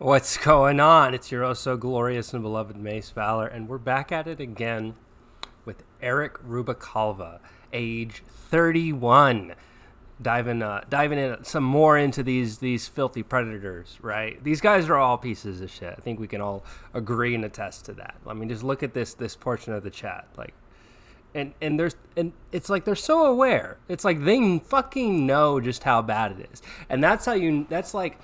What's going on? It's your oh so glorious and beloved Mace Valor, and we're back at it again with Eric Rubalcava, age 31. Diving in some more into these filthy predators, right? These guys are all pieces of shit. I think we can all agree and attest to that. I mean, just look at this portion of the chat, like, and it's like they're so aware. It's like they fucking know just how bad it is, and that's like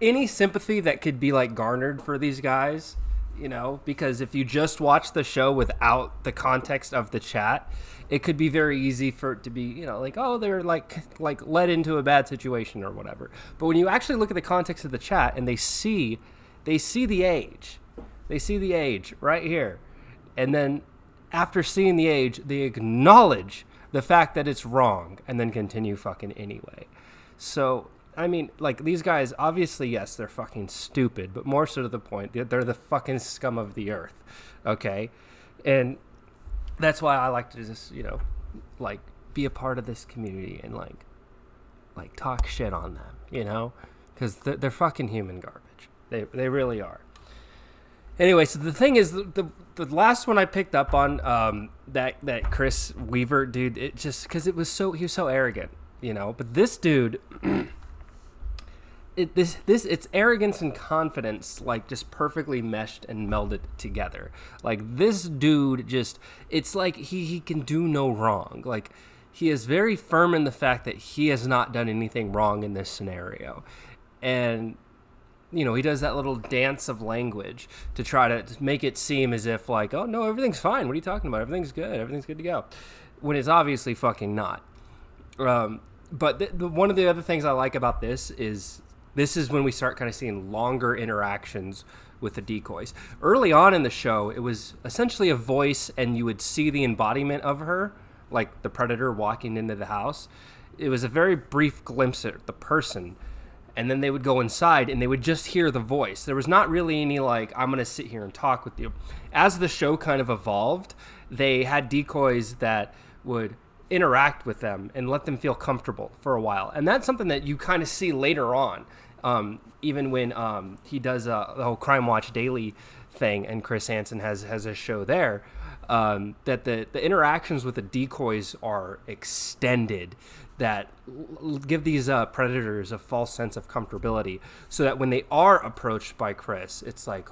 any sympathy that could be like garnered for these guys, you know, because if you just watch the show without the context of the chat, it could be very easy for it to be, you know, like, oh, they're like led into a bad situation or whatever. But when you actually look at the context of the chat and they see the age right here, and then after seeing the age, they acknowledge the fact that it's wrong and then continue fucking anyway. So I mean, like, these guys, obviously, yes, they're fucking stupid, but more so to the point, they're the fucking scum of the earth, okay? And that's why I like to just, you know, like, be a part of this community and, like talk shit on them, you know? Because they're fucking human garbage. They really are. Anyway, so the thing is, the last one I picked up on, that Chris Weaver dude, it just, because he was so arrogant, you know? But this dude... It's arrogance and confidence, like, just perfectly meshed and melded together. Like, this dude just, it's like he can do no wrong. Like, he is very firm in the fact that he has not done anything wrong in this scenario. And, you know, he does that little dance of language to try to make it seem as if, like, oh, no, everything's fine. What are you talking about? Everything's good to go. When it's obviously fucking not. But one of the other things I like about this is when we start kind of seeing longer interactions with the decoys. Early on in the show, it was essentially a voice, and you would see the embodiment of her, like the predator walking into the house. It was a very brief glimpse at the person, and then they would go inside, and they would just hear the voice. There was not really any, like, I'm going to sit here and talk with you. As the show kind of evolved, they had decoys that would interact with them and let them feel comfortable for a while. And that's something that you kind of see later on. Even when he does the whole Crime Watch Daily thing, and Chris Hansen has a show there, that the interactions with the decoys are extended, that give these predators a false sense of comfortability, so that when they are approached by Chris, it's like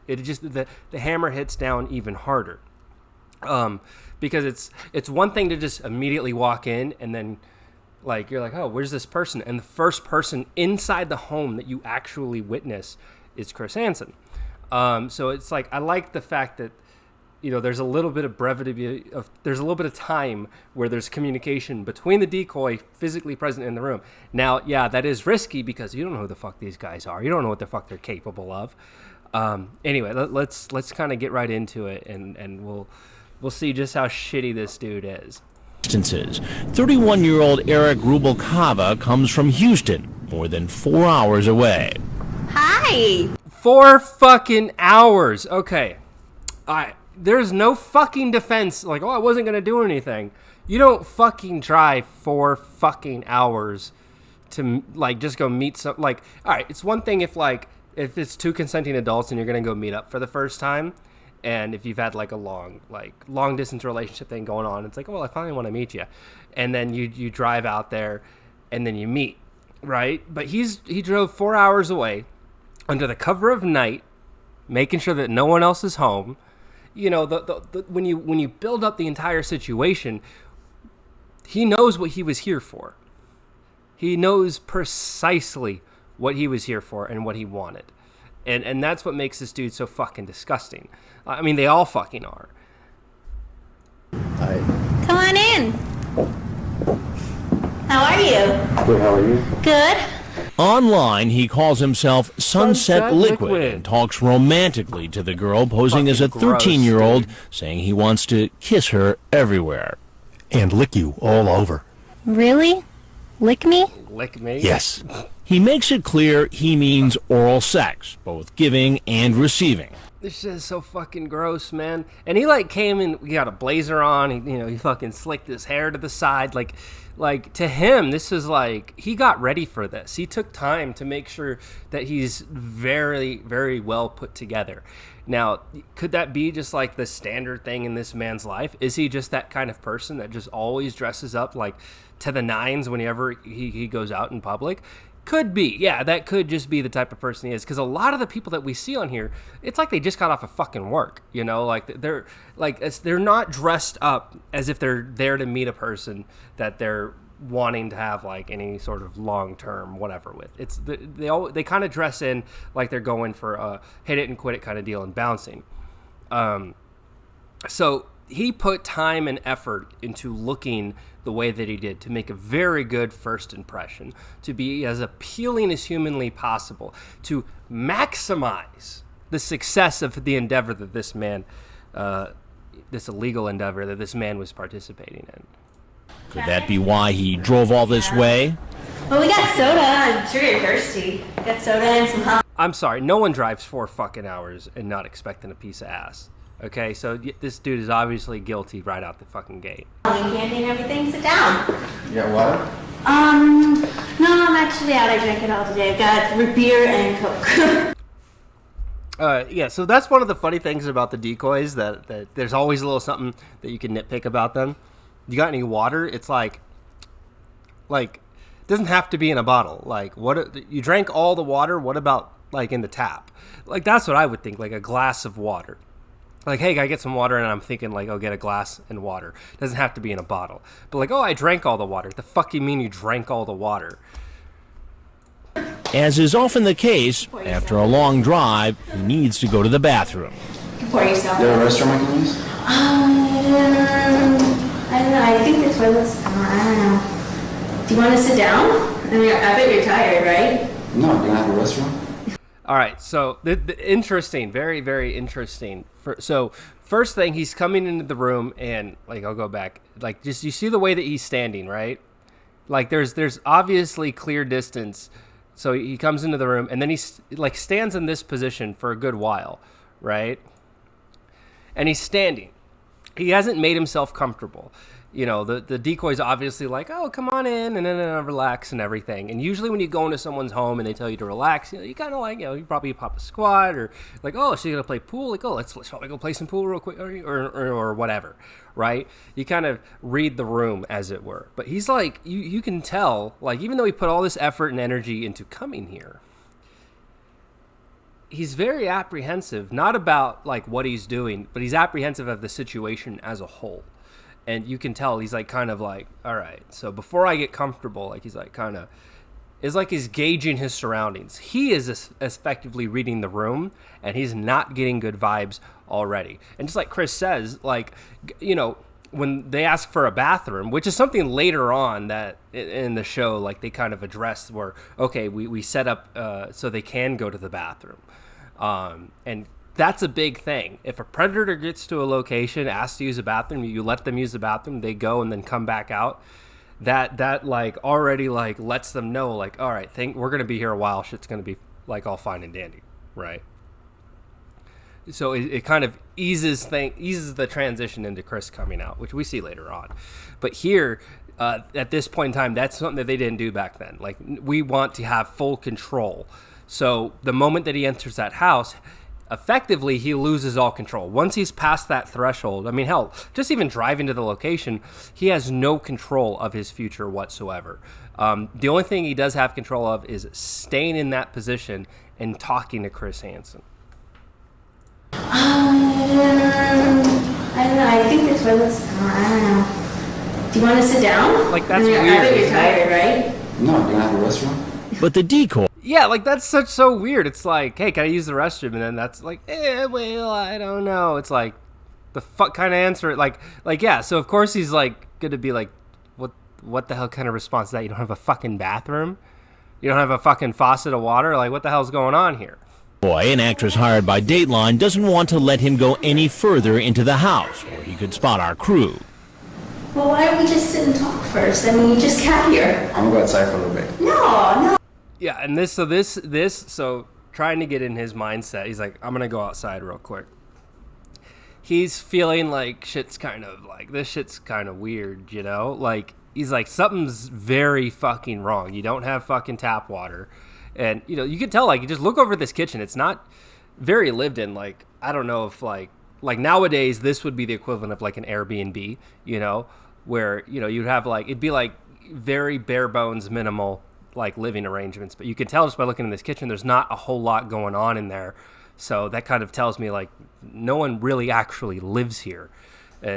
it just the hammer hits down even harder. Because it's one thing to just immediately walk in and then, like, you're like, oh, where's this person? And the first person inside the home that you actually witness is Chris Hansen. So it's like, I like the fact that, you know, there's a little bit of brevity, there's a little bit of time where there's communication between the decoy physically present in the room. Now, yeah, that is risky because you don't know who the fuck these guys are. You don't know what the fuck they're capable of. Anyway, let's kind of get right into it, and we'll see just how shitty this dude is. 31-year-old Eric Rubalcava comes from Houston, more than 4 hours away. Hi! 4 fucking hours. Okay. There's no fucking defense. Like, oh, I wasn't going to do anything. You don't fucking drive 4 fucking hours to, like, just go meet some, like, all right, it's one thing if it's 2 consenting adults and you're going to go meet up for the first time. And if you've had like a long distance relationship thing going on, it's like, oh, well, I finally want to meet you. And then you drive out there and then you meet, right? But he drove 4 hours away under the cover of night, making sure that no one else is home. You know, when you build up the entire situation, he knows what he was here for. He knows precisely what he was here for and what he wanted. And that's what makes this dude so fucking disgusting. I mean, they all fucking are. Hi. Come on in. How are you? Good, how are you? Good. Online, he calls himself Sunset Liquid and talks romantically to the girl posing as a 13-year-old, saying he wants to kiss her everywhere. And lick you all over. Really? Lick me? lick me? Yes. He makes it clear he means oral sex, both giving and receiving. This shit is so fucking gross, man. And he like came in, he got a blazer on, he fucking slicked his hair to the side. Like to him, this is like, he got ready for this. He took time to make sure that he's very, very well put together. Now, could that be just like the standard thing in this man's life? Is he just that kind of person that just always dresses up like to the nines whenever he goes out in public? Could be. Yeah, that could just be the type of person he is. Because a lot of the people that we see on here, it's like they just got off of fucking work. Like they're not dressed up as if they're there to meet a person that they're wanting to have like any sort of long-term whatever with. It's they kind of dress in like they're going for a hit it and quit it kind of deal and bouncing. So he put time and effort into looking the way that he did to make a very good first impression, to be as appealing as humanly possible, to maximize the success of the endeavor that this man, this illegal endeavor that this man was participating in. Could that be why he drove all this way? Well, we got soda. I'm sure you're thirsty. Got soda and some hot. I'm sorry, no one drives 4 fucking hours and not expecting a piece of ass. Okay, so this dude is obviously guilty right out the fucking gate. Candy and everything. Sit down. You got water? No, I'm actually out. I drank it all today. I've got root beer and Coke. Yeah, so that's one of the funny things about the decoys, that there's always a little something that you can nitpick about them. You got any water? It's like it doesn't have to be in a bottle. Like, what, you drank all the water, what about like in the tap? Like, that's what I would think, like a glass of water. Like, hey, I get some water, and I'm thinking, like, I'll get a glass and water. It doesn't have to be in a bottle. But, like, oh, I drank all the water. The fuck you mean you drank all the water? As is often the case, after a long drive, he needs to go to the bathroom. Pour yourself. You have a restroom I can use? I don't know. I think the toilet's. I don't know. Do you want to sit down? I mean, I bet you're tired, right? No, do you have a restroom? All right, so the interesting, very, very interesting. So first thing, he's coming into the room, and like I'll go back, like just you see the way that he's standing, right? Like there's obviously clear distance. So he comes into the room, and then he like stands in this position for a good while, right? And he's standing. He hasn't made himself comfortable. The decoy's obviously like, oh, come on in, and then relax and everything. And usually when you go into someone's home and they tell you to relax, you kind of like, you probably pop a squat, or like, oh, she's going to play pool? Like, oh, let's probably go play some pool real quick, or whatever, right? You kind of read the room, as it were. But he's like, you can tell, like, even though he put all this effort and energy into coming here, he's very apprehensive, not about like what he's doing, but he's apprehensive of the situation as a whole. And you can tell he's like kind of like, all right, so before I get comfortable, like he's like kind of, it's like he's gauging his surroundings. He is effectively reading the room, and he's not getting good vibes already. And just like Chris says, like, when they ask for a bathroom, which is something later on that in the show, like they kind of address where, okay, we set up so they can go to the bathroom. And that's a big thing. If a predator gets to a location, asks to use a bathroom, you let them use the bathroom, they go and then come back out. That like already like lets them know, like, all right, we're gonna be here a while. Shit's gonna be like all fine and dandy, right? So it kind of eases the transition into Chris coming out, which we see later on. But here, at this point in time, that's something that they didn't do back then. Like, we want to have full control. So the moment that he enters that house, effectively, he loses all control. Once he's past that threshold, I mean, hell, just even driving to the location, he has no control of his future whatsoever. The only thing he does have control of is staying in that position and talking to Chris Hansen. I don't know. I think the toilet's. I don't know. Do you want to sit down? Like, that's weird. I bet you're tired, right? No, do you have a restroom? But the decoy... Yeah, like, that's so weird. It's like, hey, can I use the restroom? And then that's like, well, I don't know. It's like, the fuck kind of answer. Like, yeah, so of course he's, like, going to be like, what the hell kind of response is that? You don't have a fucking bathroom? You don't have a fucking faucet of water? Like, what the hell's going on here? Boy, an actress hired by Dateline doesn't want to let him go any further into the house, where he could spot our crew. Well, why don't we just sit and talk first? I mean, you just got here. I'm gonna go outside for a little bit. No. Yeah, and so trying to get in his mindset, he's like, I'm gonna go outside real quick. He's feeling like this shit's kind of weird, you know? Like, he's like, something's very fucking wrong. You don't have fucking tap water. And, you know, you can tell, like, you just look over this kitchen. It's not very lived in. Like, I don't know if, like nowadays, this would be the equivalent of, like, an Airbnb, you know? Where, you know, you'd have, like, it'd be, like, very bare bones, minimal, like, living arrangements. But you can tell just by looking in this kitchen, there's not a whole lot going on in there. So that kind of tells me, like, no one really actually lives here,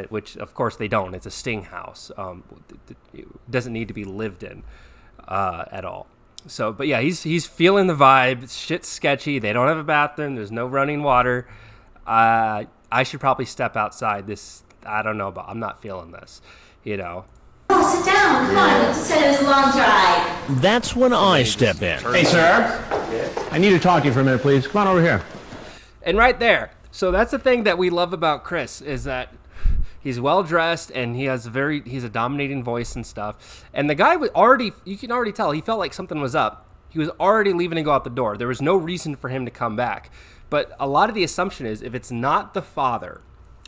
which, of course, they don't. It's a sting house. It doesn't need to be lived in at all. So, but yeah, he's feeling the vibe. Shit's sketchy. They don't have a bathroom. There's no running water. I should probably step outside. I don't know, but I'm not feeling this, you know. Oh, sit down. Come on. You said it was a long drive. That's when I step in. Hey, sir. I need to talk to you for a minute, please. Come on over here. And right there. So that's the thing that we love about Chris, is that he's well dressed and he's a dominating voice and stuff. And the guy you can already tell he felt like something was up. He was already leaving to go out the door. There was no reason for him to come back. But a lot of the assumption is, if it's not the father,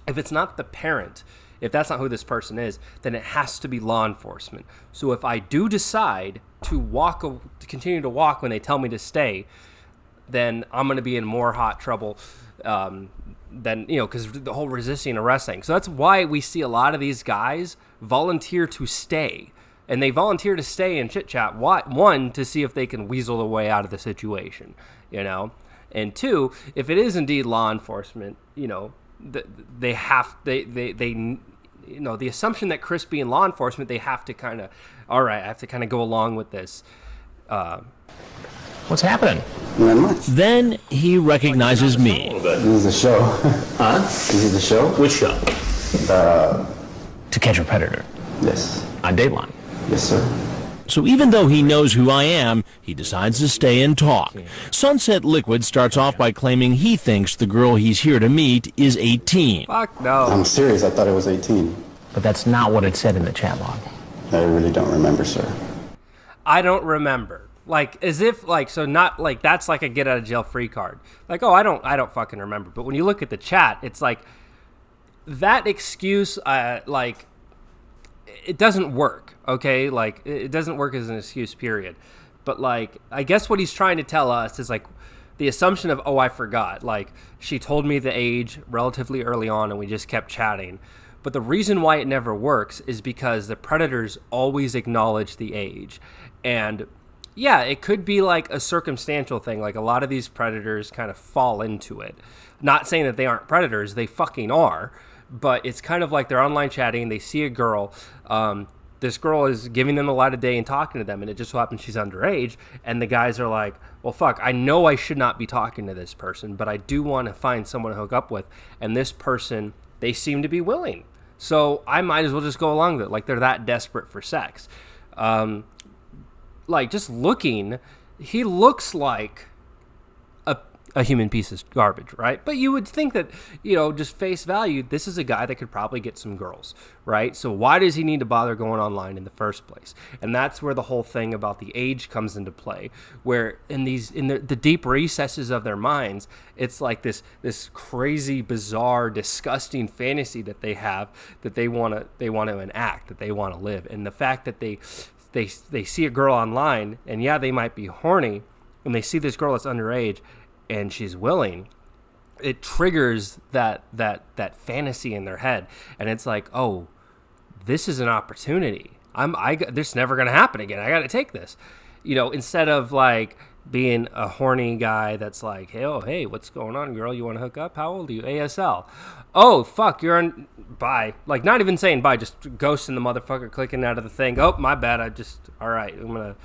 if it's not the parent, if that's not who this person is, then it has to be law enforcement. So if I do decide to continue to walk when they tell me to stay, then I'm going to be in more hot trouble than, you know, because the whole resisting arrest thing. So that's why we see a lot of these guys volunteer to stay. And they volunteer to stay and chit-chat. One, to see if they can weasel their way out of the situation, you know. And two, if it is indeed law enforcement, you know, they you know, the assumption that Chris being law enforcement, they have to kind of, all right, I have to kind of go along with this. What's happening? Not much. Then he recognizes me. This is the show. Huh? This is the show? Which show? To Catch a Predator. Yes. On Dateline. Yes, sir. So even though he knows who I am, he decides to stay and talk. Sunset Liquid starts off by claiming he thinks the girl he's here to meet is 18. Fuck no. I'm serious. I thought it was 18. But that's not what it said in the chat log. I really don't remember, sir. I don't remember. Like, as if, like, so not, like, that's like a get out of jail free card. Like, oh, I don't fucking remember. But when you look at the chat, it's like, that excuse, like, it doesn't work, okay? Like, it doesn't work as an excuse, period. But, like, I guess what he's trying to tell us is, like, the assumption of, oh, I forgot. Like, she told me the age relatively early on and we just kept chatting. But the reason why it never works is because the predators always acknowledge the age. And yeah, it could be like a circumstantial thing. Like, a lot of these predators kind of fall into it. Not saying that they aren't predators, they fucking are. But it's kind of like they're online chatting, they see a girl. This girl is giving them the light of day and talking to them, and it just so happens she's underage. And the guys are like, well, fuck, I know I should not be talking to this person, but I do want to find someone to hook up with. And this person, they seem to be willing. So I might as well just go along with it. Like, they're that desperate for sex. Like, just looking, he looks like a human piece of garbage, right? But you would think that, you know, just face value, this is a guy that could probably get some girls, right? So why does he need to bother going online in the first place? And that's where the whole thing about the age comes into play, where in the deep recesses of their minds, it's like this crazy, bizarre, disgusting fantasy that they have, that they want to enact, that they want to live. And the fact that they see a girl online, and yeah, they might be horny, and they see this girl that's underage, and she's willing, it triggers that fantasy in their head, and it's like, oh, this is an opportunity. This is never gonna happen again. I got to take this, you know. Instead of like being a horny guy that's like, hey, what's going on, girl? You want to hook up? How old are you? ASL. Oh, fuck, you're on. Bye. Like, not even saying bye, just ghosting the motherfucker, clicking out of the thing. Oh, my bad. All right, I'm gonna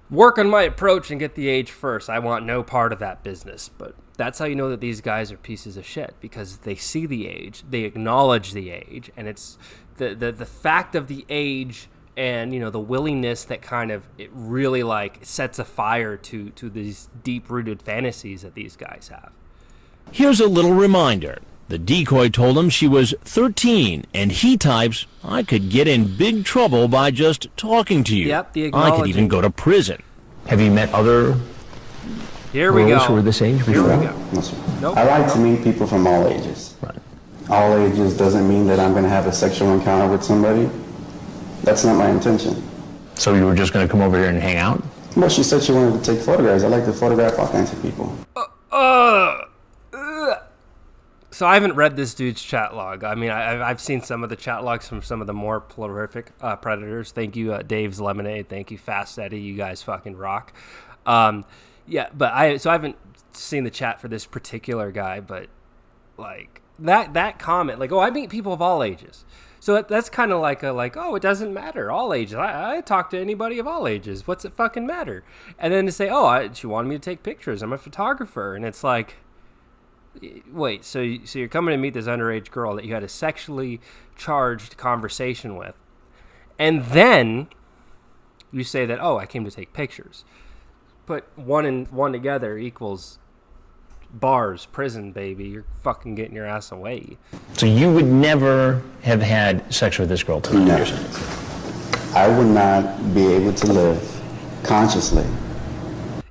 work on my approach and get the age first. I want no part of that business. But that's how you know that these guys are pieces of shit, because they see the age, they acknowledge the age, and it's the fact of the age and, you know, the willingness that kind of, it really like sets a fire to these deep-rooted fantasies that these guys have. Here's a little reminder. The decoy told him she was 13, and he types, I could get in big trouble by just talking to you. Yep, the I could acknowledging. even go to prison. Have you met other Here we girls go. who were this age Here before? we go. No, sir. Nope. I like to meet people from all ages. Right. All ages doesn't mean that I'm going to have a sexual encounter with somebody. That's not my intention. So you were just going to come over here and hang out? Well, she said she wanted to take photographs. I like to photograph all kinds of people. So I haven't read this dude's chat log. I mean, I've seen some of the chat logs from some of the more prolific predators. Thank you, Dave's Lemonade. Thank you, Fast Eddie. You guys fucking rock. Yeah, but I haven't seen the chat for this particular guy, but like that comment, like, oh, I meet people of all ages. So that's kind of like oh, it doesn't matter, all ages. I talk to anybody of all ages. What's it fucking matter? And then to say, oh, she wanted me to take pictures. I'm a photographer, and it's like, wait, so you're coming to meet this underage girl that you had a sexually charged conversation with, and then you say that, oh, I came to take pictures. Put one and one together equals bars, prison, baby. You're fucking getting your ass away. So you would never have had sex with this girl tonight? No. You're saying? I would not be able to live consciously.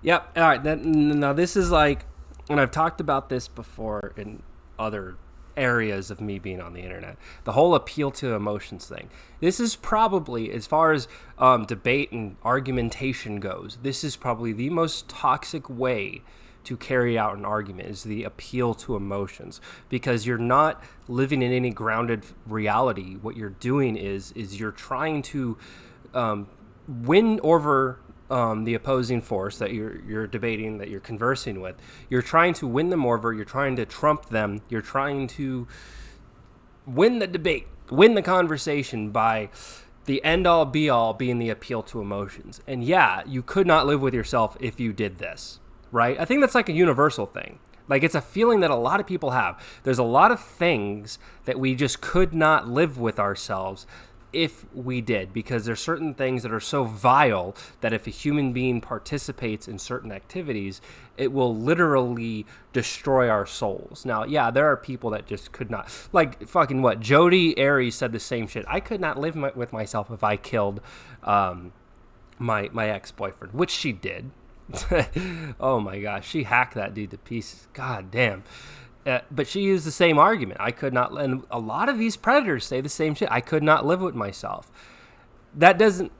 Yep. All right. Now this is like, and I've talked about this before in other areas of me being on the internet, the whole appeal to emotions thing. This is probably, as far as debate and argumentation goes, this is probably the most toxic way to carry out an argument, is the appeal to emotions, because you're not living in any grounded reality. What you're doing is you're trying to win over the opposing force that you're debating, that you're conversing with. You're trying to win them over. You're trying to trump them. You're trying to win the debate, win the conversation by the end-all, be-all being the appeal to emotions. And yeah, you could not live with yourself if you did this, right? I think that's like a universal thing. Like, it's a feeling that a lot of people have. There's a lot of things that we just could not live with ourselves if we did, because there's certain things that are so vile that if a human being participates in certain activities, it will literally destroy our souls. Now, yeah, there are people that just could not, like fucking what? Jodi Arias said the same shit. I could not live with myself if I killed my ex-boyfriend, which she did. Oh my gosh, she hacked that dude to pieces. God damn. But she used the same argument. I could not, and a lot of these predators say the same shit. I could not live with myself. That doesn't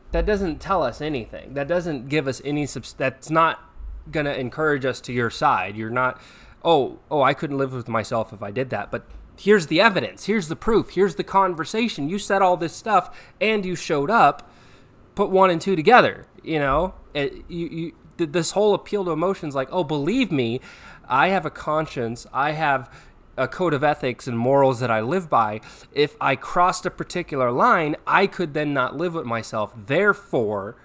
tell us anything. That doesn't give us any. That's not gonna encourage us to your side. You're not. Oh, I couldn't live with myself if I did that. But here's the evidence. Here's the proof. Here's the conversation. You said all this stuff, and you showed up. Put one and two together. You know, this whole appeal to emotions, like, oh, believe me, I have a conscience, I have a code of ethics and morals that I live by. If I crossed a particular line, I could then not live with myself. Therefore,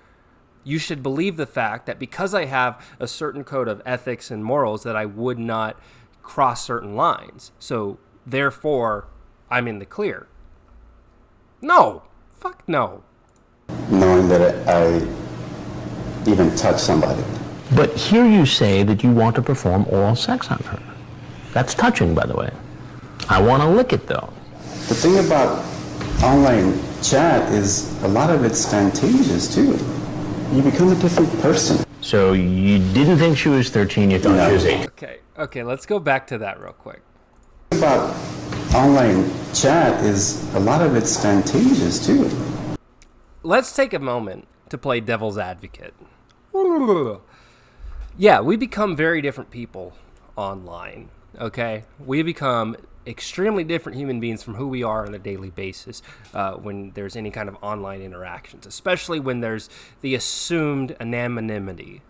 you should believe the fact that because I have a certain code of ethics and morals, that I would not cross certain lines. So, therefore, I'm in the clear. No. Fuck no. Knowing that I even touched somebody. But here you say that you want to perform oral sex on her. That's touching, by the way. I want to lick it, though. The thing about online chat is a lot of it's fantascious, too. You become a different person. So you didn't think she was 13, you thought she was 8. Okay, let's go back to that real quick. The thing about online chat is a lot of it's fantascious, too. Let's take a moment to play devil's advocate. Yeah, we become very different people online, okay? We become extremely different human beings from who we are on a daily basis when there's any kind of online interactions, especially when there's the assumed anonymity,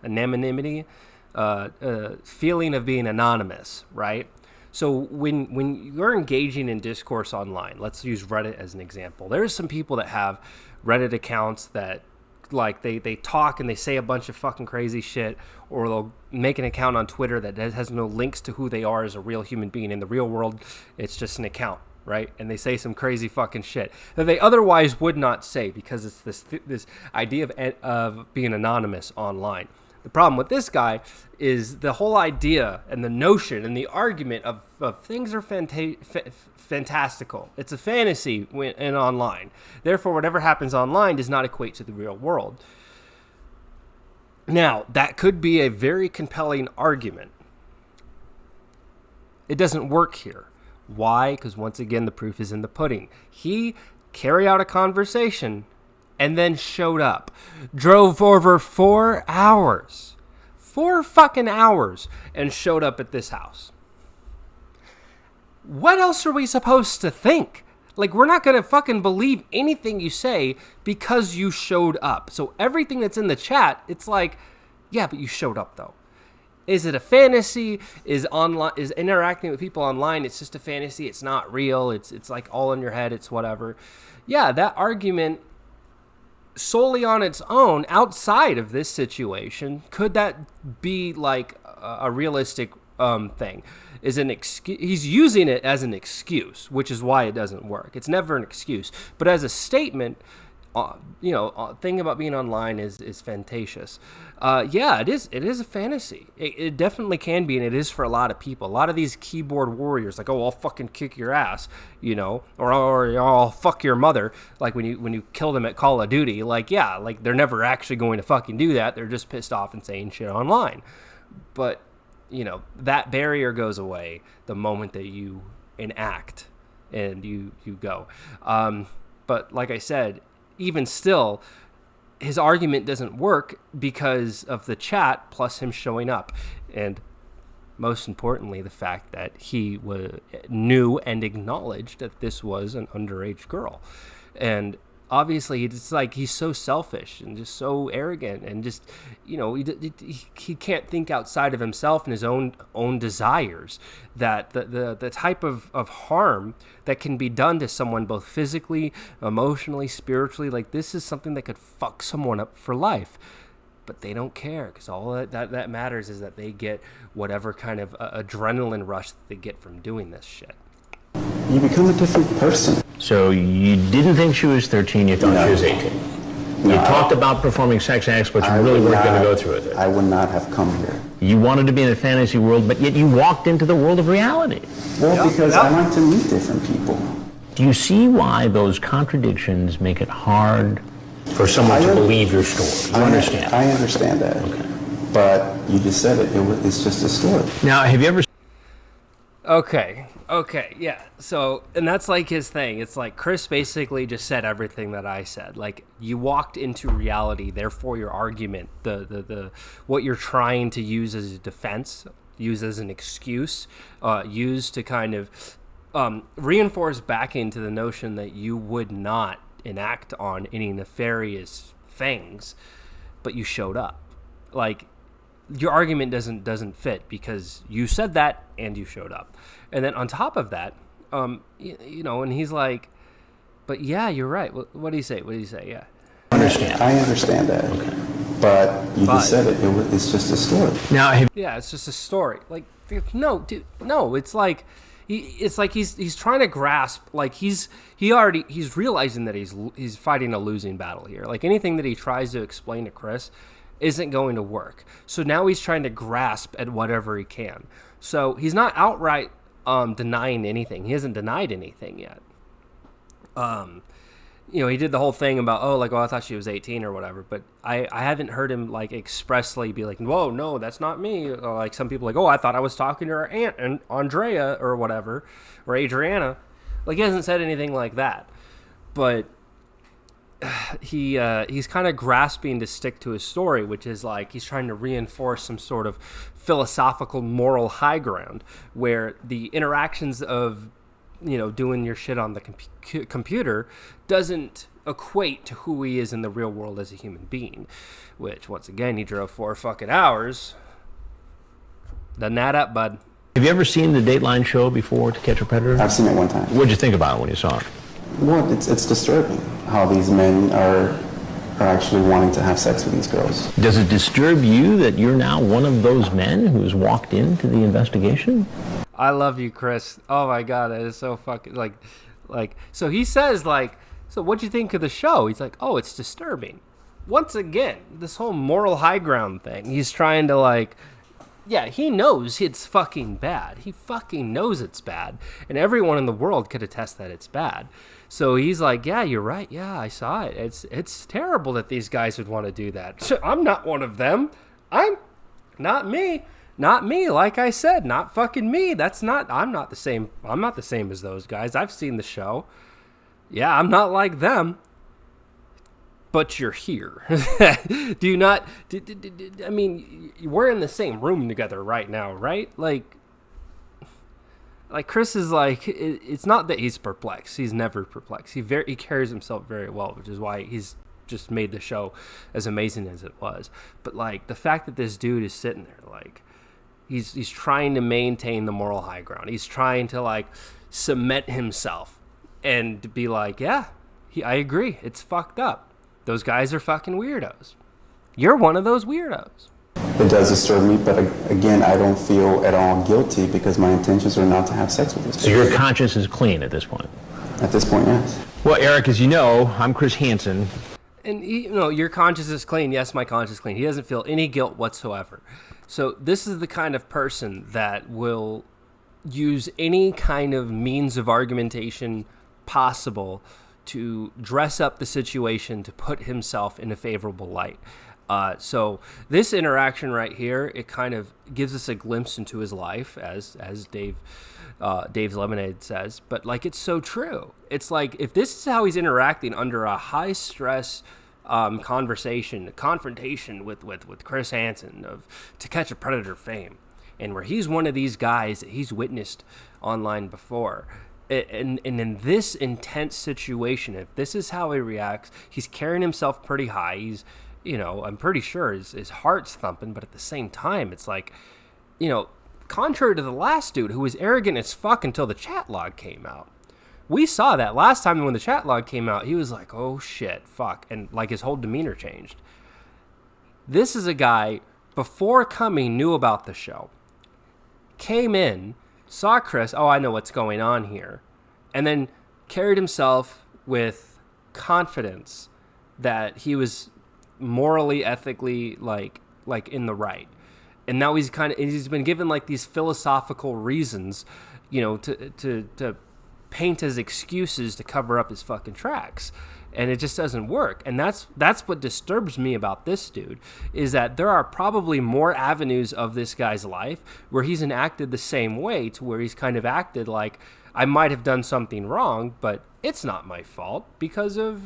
feeling of being anonymous, right? So when you're engaging in discourse online, let's use Reddit as an example. There's some people that have Reddit accounts that, like, they talk and they say a bunch of fucking crazy shit, or they'll make an account on Twitter that has no links to who they are as a real human being. In the real world, it's just an account, right? And they say some crazy fucking shit that they otherwise would not say, because it's this idea of being anonymous online. The problem with this guy is the whole idea and the notion and the argument of things are fantastical. It's a fantasy in online. Therefore, whatever happens online does not equate to the real world. Now, that could be a very compelling argument. It doesn't work here. Why? Because once again, the proof is in the pudding. He carried out a conversation and then showed up. Drove over 4 hours. 4 fucking hours. And showed up at this house. What else are we supposed to think? Like, we're not going to fucking believe anything you say because you showed up. So everything that's in the chat, it's like, yeah, but you showed up though. Is it a fantasy? Is interacting with people online, it's just a fantasy, it's not real, it's like all in your head, it's whatever. Yeah, that argument solely on its own, outside of this situation, could that be like a realistic thing? Is an excuse? He's using it as an excuse, which is why it doesn't work. It's never an excuse, but as a statement, thing about being online is Fantascious. Yeah, it is a fantasy. It definitely can be, and it is for a lot of people. A lot of these keyboard warriors, like, oh, I'll fucking kick your ass, or I'll fuck your mother. Like when you kill them at Call of Duty, like, yeah, like they're never actually going to fucking do that. They're just pissed off and saying shit online. But that barrier goes away the moment that you enact and you go. But like I said, even still, his argument doesn't work because of the chat plus him showing up. And most importantly, the fact that he knew and acknowledged that this was an underage girl. And obviously, it's like he's so selfish and just so arrogant and just, he can't think outside of himself and his own desires. That the type of harm that can be done to someone, both physically, emotionally, spiritually, like this is something that could fuck someone up for life. But they don't care, because all that matters is that they get whatever kind of adrenaline rush that they get from doing this shit. You become a different person. So you didn't think she was 13, you thought she was 18. You talked about performing sex acts, but you really weren't going to go through with it. I would not have come here. You wanted to be in a fantasy world, but yet you walked into the world of reality. Well, because I like to meet different people. Do you see why those contradictions make it hard for someone to believe your story? You understand? I understand that. Okay. But you just said it. It's just a story. Now, have you ever... Okay, yeah. So, and that's like his thing. It's like Chris basically just said everything that I said. Like, you walked into reality, therefore your argument, the what you're trying to use as a defense, use as an excuse, use to kind of reinforce back into the notion that you would not enact on any nefarious things, but you showed up. Like, your argument doesn't fit because you said that and you showed up. And then on top of that, and he's like, but yeah, you're right. What do you say? Yeah. I understand that. Okay. But you just said it. It's just a story. Now, yeah, it's just a story. Like, no, dude, no. It's like he's trying to grasp. Like he's realizing that he's fighting a losing battle here. Like anything that he tries to explain to Chris isn't going to work. So now he's trying to grasp at whatever he can. So he's not outright denying anything. He hasn't denied anything yet. He did the whole thing about, I thought she was 18 or whatever, but I haven't heard him like expressly be like, whoa, no, that's not me. Or, like some people like, I thought I was talking to her aunt and Andrea or whatever, or Adriana. Like he hasn't said anything like that, but he's kind of grasping to stick to his story, which is like he's trying to reinforce some sort of philosophical moral high ground where the interactions of doing your shit on the computer doesn't equate to who he is in the real world as a human being, which once again he drove 4 fucking hours. Doesn't add up, bud. Have you ever seen the Dateline show before, To Catch a Predator? I've seen it one time. What'd you think about it when you saw it? Well, it's disturbing how these men are actually wanting to have sex with these girls. Does it disturb you that you're now one of those men who's walked into the investigation? I love you, Chris. Oh my God, that is so fucking like. So he says like, so what'd you think of the show? He's like, oh, it's disturbing. once again, this whole moral high ground thing. He's trying to like, yeah, he knows it's fucking bad. He fucking knows it's bad. And everyone in the world could attest that it's bad. So he's like, yeah, you're right. Yeah, I saw it. It's terrible that these guys would want to do that. I'm not one of them. I'm not me. Not me. Like I said, not fucking me. I'm not the same. I'm not the same as those guys. I've seen the show. Yeah, I'm not like them. But you're here. Do you not? I mean, we're in the same room together right now, right? Like Chris is like, it's not that he's perplexed. He's never perplexed. He carries himself very well, which is why he's just made the show as amazing as it was. But like the fact that this dude is sitting there, like he's trying to maintain the moral high ground. He's trying to like cement himself and be like, yeah, I agree. It's fucked up. Those guys are fucking weirdos. You're one of those weirdos. It does disturb me, but again, I don't feel at all guilty because my intentions are not to have sex with this person. So your conscience is clean at this point? At this point, yes. Well, Eric, as you know, I'm Chris Hansen. And, your conscience is clean. Yes, my conscience is clean. He doesn't feel any guilt whatsoever. So this is the kind of person that will use any kind of means of argumentation possible to dress up the situation to put himself in a favorable light. So this interaction right here, it kind of gives us a glimpse into his life, as Dave's Lemonade says. But like, it's so true. It's like, if this is how he's interacting under a high stress confrontation with Chris Hansen of To Catch a Predator fame, and where he's one of these guys that he's witnessed online before. And in this intense situation, if this is how he reacts, he's carrying himself pretty high. He's, I'm pretty sure his heart's thumping, but at the same time, it's like, contrary to the last dude who was arrogant as fuck until the chat log came out. We saw that last time when the chat log came out, he was like, oh shit, fuck. And like his whole demeanor changed. This is a guy, before coming, knew about the show. Came in, saw Chris, oh, I know what's going on here. And then carried himself with confidence that he was morally, ethically, like in the right. And now he's been given like these philosophical reasons, to paint his excuses to cover up his fucking tracks. And it just doesn't work. And that's what disturbs me about this dude, is that there are probably more avenues of this guy's life where he's enacted the same way, to where he's kind of acted like, I might have done something wrong, but it's not my fault because of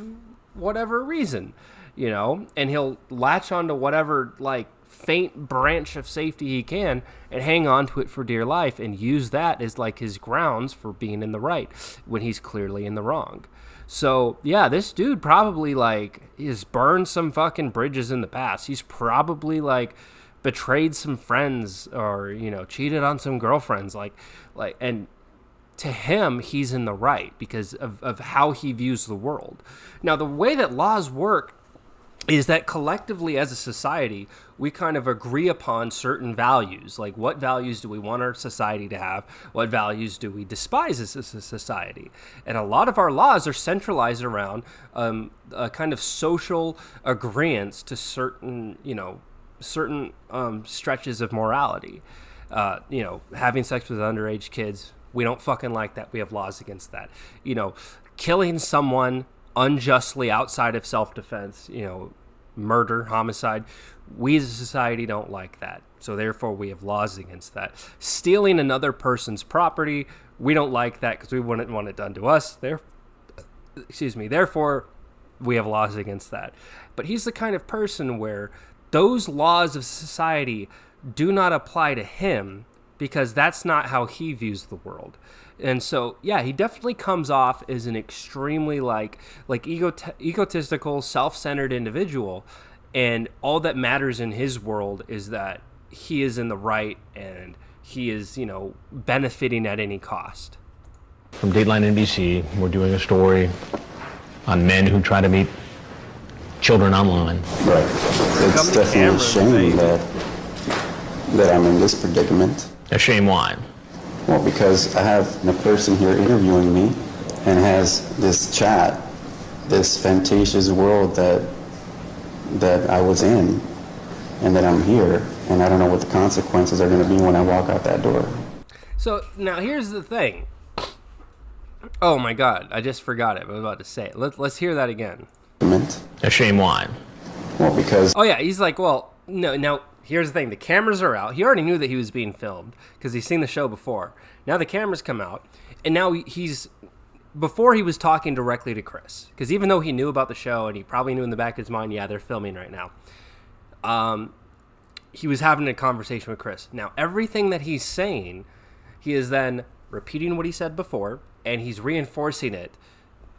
whatever reason, and he'll latch onto whatever like faint branch of safety he can and hang on to it for dear life and use that as like his grounds for being in the right when he's clearly in the wrong. So yeah, this dude probably like has burned some fucking bridges in the past. He's probably like betrayed some friends or, cheated on some girlfriends, and to him, he's in the right because of how he views the world. Now, the way that laws work is that collectively as a society, we kind of agree upon certain values. Like, what values do we want our society to have? What values do we despise as a society? And a lot of our laws are centralized around a kind of social agreeance to certain stretches of morality. Having sex with underage kids, we don't fucking like that. We have laws against that. Killing someone unjustly outside of self-defense, murder, homicide, we as a society don't like that. So therefore we have laws against that. Stealing another person's property, we don't like that because we wouldn't want it done to us. Therefore we have laws against that. But he's the kind of person where those laws of society do not apply to him because that's not how he views the world. And so, yeah, he definitely comes off as an extremely egotistical, self-centered individual. And all that matters in his world is that he is in the right and he is, benefiting at any cost. From Dateline NBC, we're doing a story on men who try to meet children online. Right. It's definitely a shame that I'm in this predicament. A shame why? Well, because I have a person here interviewing me and has this chat, this Fantascious world that that I was in and that I'm here, and I don't know what the consequences are going to be when I walk out that door. So now here's the thing. Oh my God, I just forgot it. I was about to say it. Let's hear that again. A shame why? Well, because... Oh yeah, he's like, well, no, now here's the thing. The cameras are out. He already knew that he was being filmed because he's seen the show before. Now the cameras come out, and now before he was talking directly to Chris, because even though he knew about the show and he probably knew in the back of his mind, yeah, they're filming right now, he was having a conversation with Chris. Now, everything that he's saying, he is then repeating what he said before, and he's reinforcing it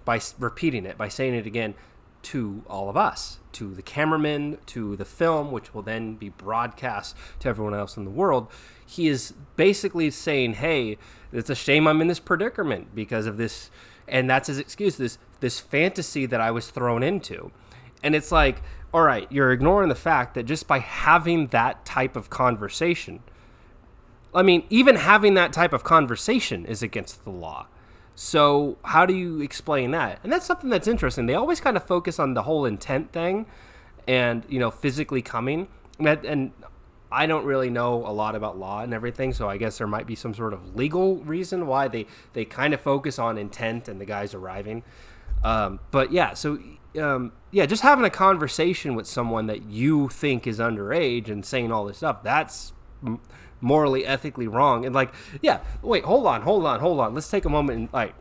by repeating it, by saying it again to all of us, to the cameraman, to the film, which will then be broadcast to everyone else in the world. He is basically saying, hey, it's a shame I'm in this predicament because of this, and that's his excuse, this fantasy that I was thrown into. And it's like, all right, you're ignoring the fact that just by having that type of conversation, I mean, even having that type of conversation is against the law. So how do you explain that? And that's something that's interesting. They always kind of focus on the whole intent thing and, physically coming. And I don't really know a lot about law and everything, so I guess there might be some sort of legal reason why they kind of focus on intent and the guys arriving. But yeah, so just having a conversation with someone that you think is underage and saying all this stuff, that's morally, ethically wrong. And wait, hold on. Let's take a moment and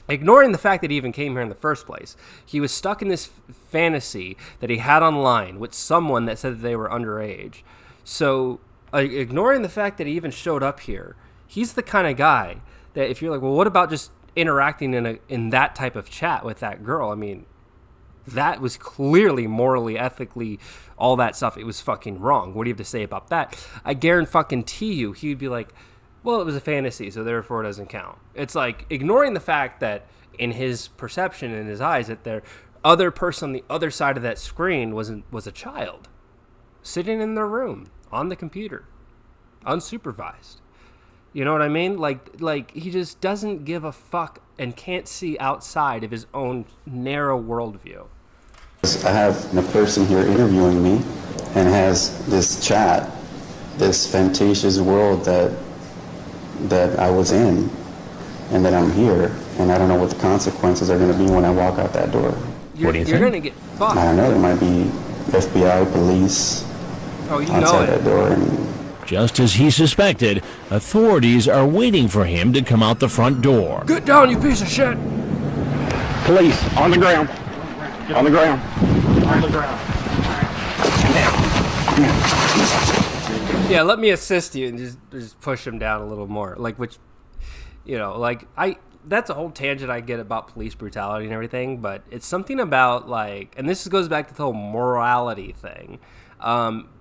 ignoring the fact that he even came here in the first place. He was stuck in this fantasy that he had online with someone that said that they were underage. So ignoring the fact that he even showed up here, he's the kind of guy that if you're like, well, what about just interacting in that type of chat with that girl? I mean, that was clearly morally, ethically, all that stuff. It was fucking wrong. What do you have to say about that? I guarantee you, he'd be like, well, it was a fantasy, so therefore it doesn't count. It's like ignoring the fact that in his perception, in his eyes, that the other person on the other side of that screen was a child sitting in their room on the computer, unsupervised. You know what I mean? Like he just doesn't give a fuck and can't see outside of his own narrow worldview. I have a person here interviewing me and has this chat, this Fantascious world that I was in and that I'm here, and I don't know what the consequences are going to be when I walk out that door. What do you think? You're going to get fucked. I don't know, there might be FBI, police outside that door. And just as he suspected, authorities are waiting for him to come out the front door. Get down, you piece of shit! Police, on the ground. On the ground. On the ground. Yeah, let me assist you and just push him down a little more. That's a whole tangent I get about police brutality and everything, but it's something about and this goes back to the whole morality thing.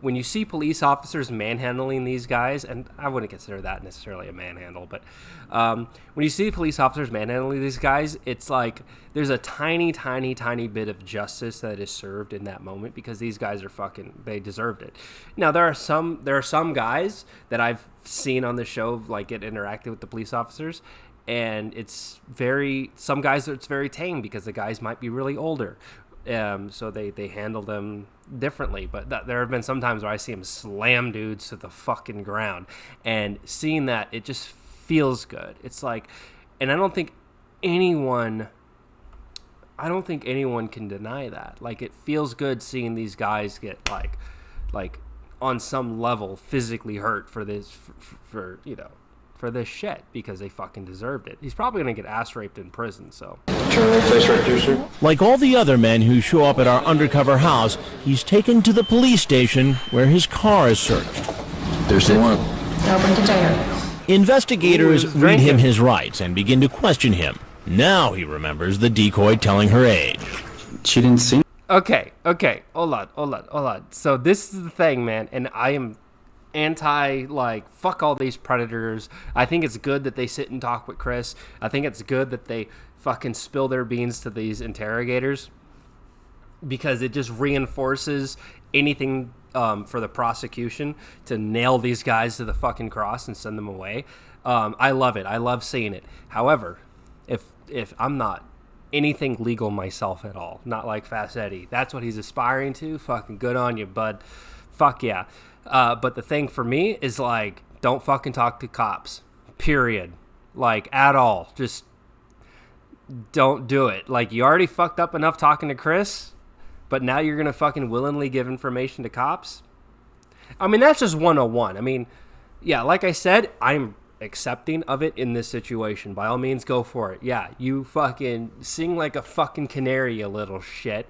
When you see police officers manhandling these guys, and I wouldn't consider that necessarily a manhandle, but when you see police officers manhandling these guys, it's like there's a tiny, tiny, tiny bit of justice that is served in that moment because these guys they deserved it. Now, there are some guys that I've seen on the show get interacted with the police officers, and some guys it's very tame because the guys might be really older. So they handle them differently, but there have been some times where I see them slam dudes to the fucking ground, and seeing that, it just feels good. It's like, and I don't think anyone can deny that. It feels good seeing these guys get like on some level physically hurt for this, for this shit because they fucking deserved it. He's probably gonna get ass raped in prison, so. Like all the other men who show up at our undercover house, he's taken to the police station where his car is searched. There's the one. Open container. Investigators read him his rights and begin to question him. Now he remembers the decoy telling her age. she didn't see. Okay, hold on. So this is the thing, man, and I am anti, fuck all these predators. I think it's good that they sit and talk with Chris. I think it's good that they fucking spill their beans to these interrogators because it just reinforces anything for the prosecution to nail these guys to the fucking cross and send them away. I love it. I love seeing it. However, if I'm not anything legal myself at all. Not like Fast Eddie. That's what he's aspiring to. Fucking good on you, bud. Fuck yeah. But the thing for me is like, don't fucking talk to cops. Period. Like, at all. Just don't do it. Like, you already fucked up enough talking to Chris, but now you're going to fucking willingly give information to cops? I mean, that's just 101. I mean, yeah, like I said, I'm accepting of it in this situation. By all means, go for it. Yeah, you fucking sing like a fucking canary, you little shit.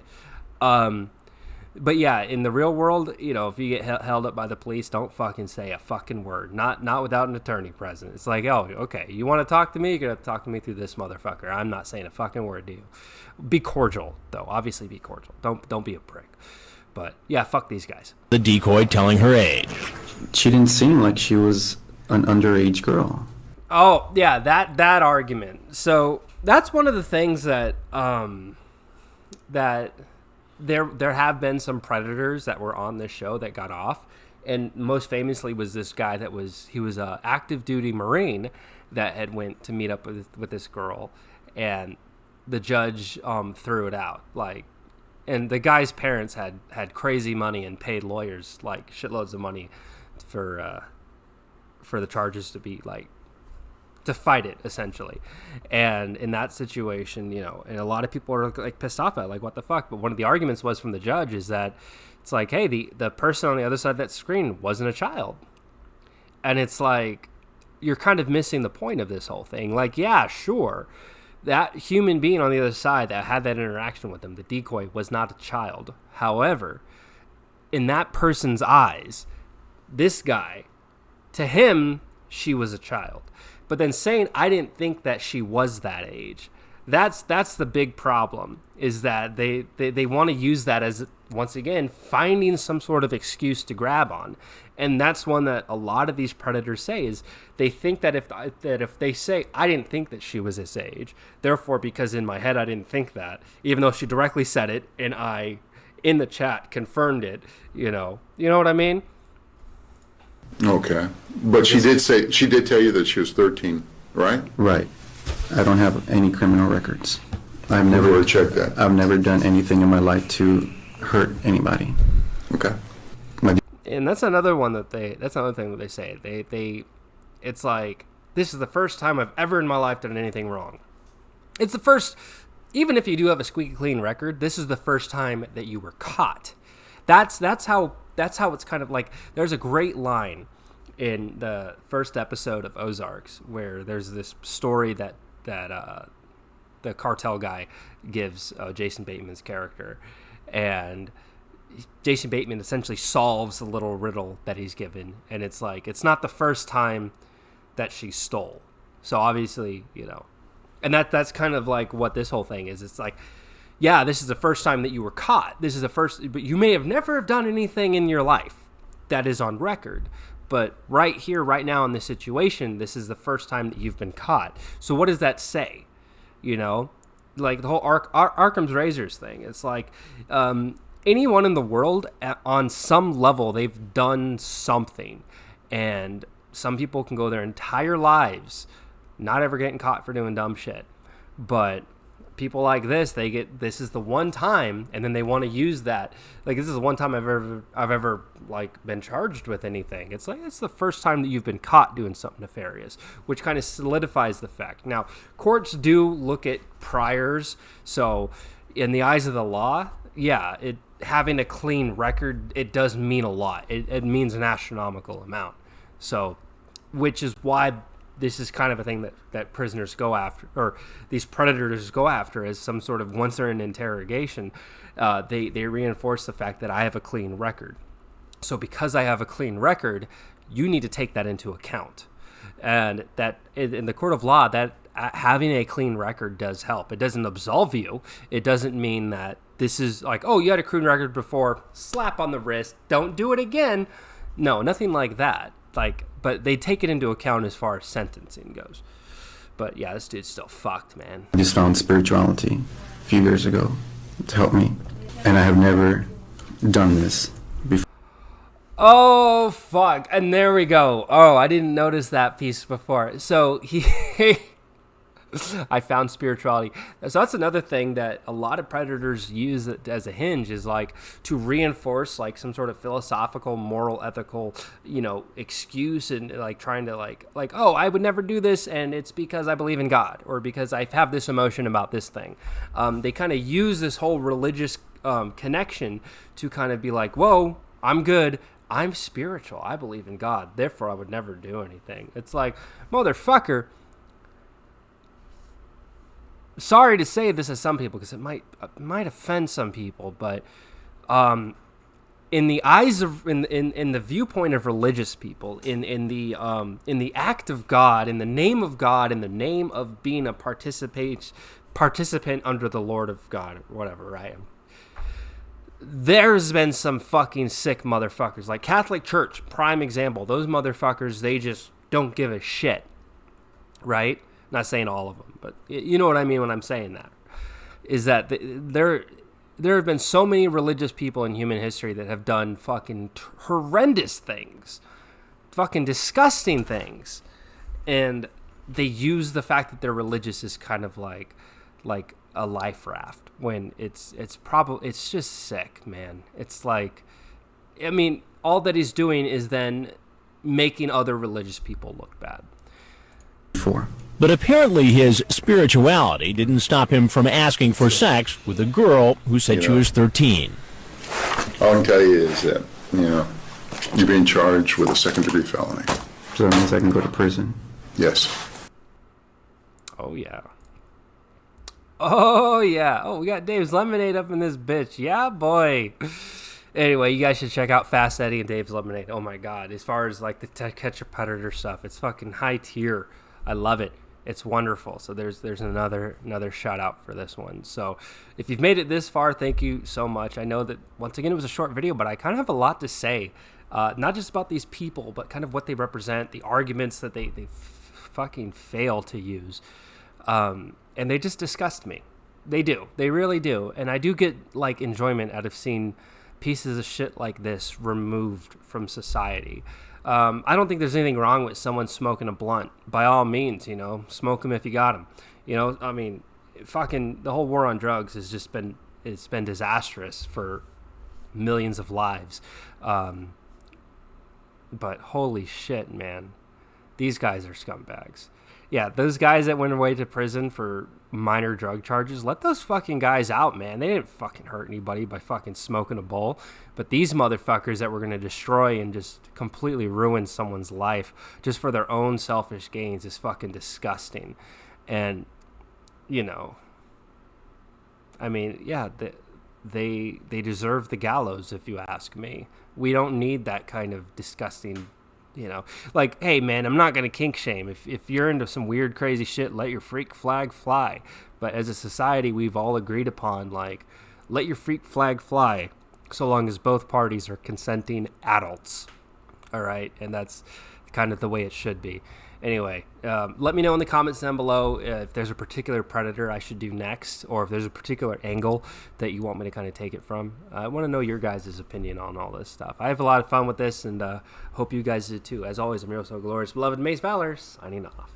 But yeah, in the real world, you know, if you get held up by the police, don't fucking say a fucking word. Not without an attorney present. It's like, oh, okay, you want to talk to me? You're going to talk to me through this motherfucker. I'm not saying a fucking word to you. Be cordial, though. Obviously be cordial. Don't be a prick. But yeah, fuck these guys. The decoy telling her age. She didn't seem like she was an underage girl. Oh, yeah, that argument. So that's one of the things that that there have been some predators that were on this show that got off, and most famously was this guy that was a active duty Marine that had went to meet up with this girl, and the judge threw it out. Like, and the guy's parents had crazy money and paid lawyers like shitloads of money for the charges to be like, to fight it, essentially. And in that situation, you know, and a lot of people are like pissed off at it, like, what the fuck? But one of the arguments was from the judge is that it's like, hey, the person on the other side of that screen wasn't a child. And it's like, you're kind of missing the point of this whole thing. Like, yeah, sure, that human being on the other side that had that interaction with him, the decoy, was not a child. However, in that person's eyes, this guy, to him, she was a child. But then saying, I didn't think that she was that age, that's the big problem, is that they want to use that as, once again, finding some sort of excuse to grab on. And that's one that a lot of these predators say, is they think that if they say, I didn't think that she was this age, therefore, because in my head I didn't think that, even though she directly said it and I, in the chat, confirmed it, you know what I mean? Okay. But she did tell you that she was 13, right? Right. I don't have any criminal records. I've Never checked that. I've never done anything in my life to hurt anybody. Okay. And that's another one that's another thing that they say. It's like, this is the first time I've ever in my life done anything wrong. It's the first, even if you do have a squeaky clean record, this is the first time that you were caught. That's how it's kind of like, there's a great line in the first episode of Ozarks where there's this story that the cartel guy gives Jason Bateman's character, and Jason Bateman essentially solves the little riddle that he's given, and it's like, it's not the first time that she stole. So obviously, you know, and that's kind of like what this whole thing is. It's like, yeah, this is the first time that you were caught. This is the first, but you may have never have done anything in your life that is on record. But right here, right now in this situation, this is the first time that you've been caught. So what does that say? You know, like the whole Arkham's Razors thing. It's like, anyone in the world on some level, they've done something. And some people can go their entire lives not ever getting caught for doing dumb shit. But people like this, this is the one time, and then they want to use that. Like, this is the one time I've ever like been charged with anything. It's like, it's the first time that you've been caught doing something nefarious, which kind of solidifies the fact. Now, courts do look at priors, so in the eyes of the law, yeah, having a clean record, it does mean a lot. It means an astronomical amount. So, which is why this is kind of a thing that prisoners go after, or these predators go after, as some sort of, once they're in interrogation, they reinforce the fact that I have a clean record. So because I have a clean record, you need to take that into account. And that in the court of law, that having a clean record does help. It doesn't absolve you. It doesn't mean that this is like, oh, you had a clean record before, slap on the wrist, don't do it again. No, nothing like that. Like, but they take it into account as far as sentencing goes. But yeah, this dude's still fucked, man. I just found spirituality a few years ago to help me, and I have never done this before. Oh, fuck. And there we go. Oh, I didn't notice that piece before. So I found spirituality. So that's another thing that a lot of predators use as a hinge, is like to reinforce like some sort of philosophical, moral, ethical, excuse, and like trying to like, oh, I would never do this, and it's because I believe in God, or because I have this emotion about this thing. They kind of use this whole religious connection to kind of be like, whoa, I'm good. I'm spiritual. I believe in God. Therefore, I would never do anything. It's like, motherfucker. Sorry to say this to some people, because it might offend some people, but in the eyes of in the viewpoint of religious people, in the act of God, in the name of God, in the name of being a participant under the Lord of God, or whatever, right? There's been some fucking sick motherfuckers, like Catholic Church, prime example. Those motherfuckers, they just don't give a shit, right? Not saying all of them, but you know what I mean when I'm saying that. Is that there have been so many religious people in human history that have done fucking horrendous things, fucking disgusting things, and they use the fact that they're religious as kind of like a life raft, when it's just sick, man. It's like, I mean, all that he's doing is then making other religious people look bad. But apparently his spirituality didn't stop him from asking for sex with a girl who said she was 13. All I can tell you is that, you're being charged with a second-degree felony. So that means I can go to prison. Yes. Oh, yeah. Oh, yeah. Oh, we got Dave's Lemonade up in this bitch. Yeah, boy. Anyway, you guys should check out Fast Eddie and Dave's Lemonade. Oh, my God. As far as, like, the catch a predator stuff, it's fucking high tier. I love it. It's wonderful. So there's another shout out for this one. So if you've made it this far, thank you so much. I know that, once again, it was a short video, but I kind of have a lot to say. Not just about these people, but kind of what they represent, the arguments that they fucking fail to use. And they just disgust me. They do. They really do. And I do get like enjoyment out of seeing pieces of shit like this removed from society. I don't think there's anything wrong with someone smoking a blunt. By all means, smoke them if you got them. I mean, fucking the whole war on drugs has just been disastrous for millions of lives. But holy shit, man, these guys are scumbags. Yeah, those guys that went away to prison for minor drug charges, let those fucking guys out, man. They didn't fucking hurt anybody by fucking smoking a bowl. But these motherfuckers that were going to destroy and just completely ruin someone's life just for their own selfish gains is fucking disgusting. And, I mean, yeah, they deserve the gallows, if you ask me. We don't need that kind of disgusting, like, hey, man, I'm not going to kink shame. If you're into some weird, crazy shit, let your freak flag fly. But as a society, we've all agreed upon, like, let your freak flag fly so long as both parties are consenting adults. All right? And that's kind of the way it should be. Anyway, let me know in the comments down below if there's a particular predator I should do next, or if there's a particular angle that you want me to kind of take it from. I want to know your guys' opinion on all this stuff. I have a lot of fun with this, and hope you guys did too. As always, I'm your so glorious, beloved Mace Valor, signing off.